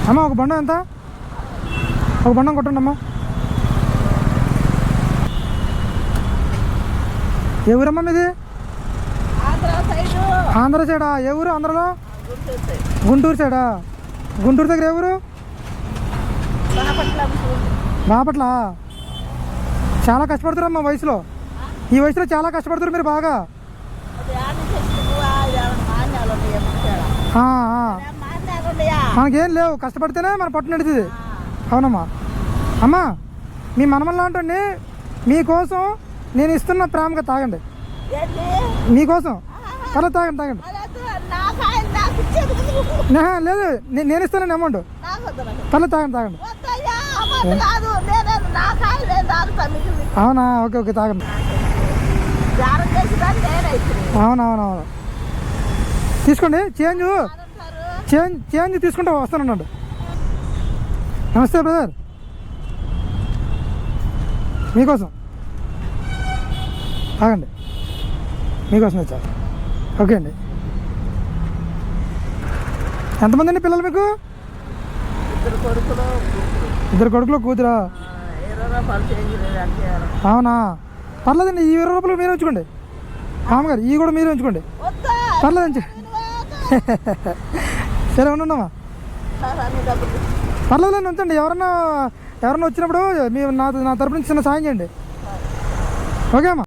అమ్మ ఒక బండం ఎంత? ఒక బండం కొట్టండి అమ్మ. ఏ ఊరమ్మా మీది? ఆంధ్ర సైడా? ఏ ఊరు ఆంధ్రలో? గుంటూరు సైడా? గుంటూరు దగ్గర ఏ ఊరు? బాపట్ల. చాలా కష్టపడుతారమ్మా వయసులో. ఈ వయసులో చాలా కష్టపడుతారు మీరు బాగా. మనకేం లేవు, కష్టపడితేనే మన పట్టు నడుతుంది. అవునమ్మా. అమ్మా మీ మనమల్లా ఉంటుంది. మీకోసం నేను ఇస్తున్న ప్రేమగా తాగండి. మీకోసం పర్లేదు తాగండి తాగండి. లేదు నేను ఇస్తానండి అమౌంట్. పర్లేదు తాగండి తాగండి. అవునా? ఓకే ఓకే తాగండి. అవునవునవును తీసుకోండి. చేంజ్ తీసుకుంటా వస్తానండి. నమస్తే బ్రదర్, మీకోసం తాగండి. మీకోసం వచ్చా. ఓకే అండి. ఎంతమంది అండి పిల్లలు మీకు? ఇద్దరు కొడుకులు కూతురా? అవునా? పర్లేదండి. ఈ 20 రూపాయలు మీరే ఉంచుకోండి. మామగారు ఇవి కూడా మీరే ఉంచుకోండి. పర్లేదండి. సరే ఉండమ్మా. పర్లేదండి ఉంచండి. ఎవరన్నా వచ్చినప్పుడు మీ నా తరపు నుంచి చిన్న సాయం చేయండి. ఓకే అమ్మా.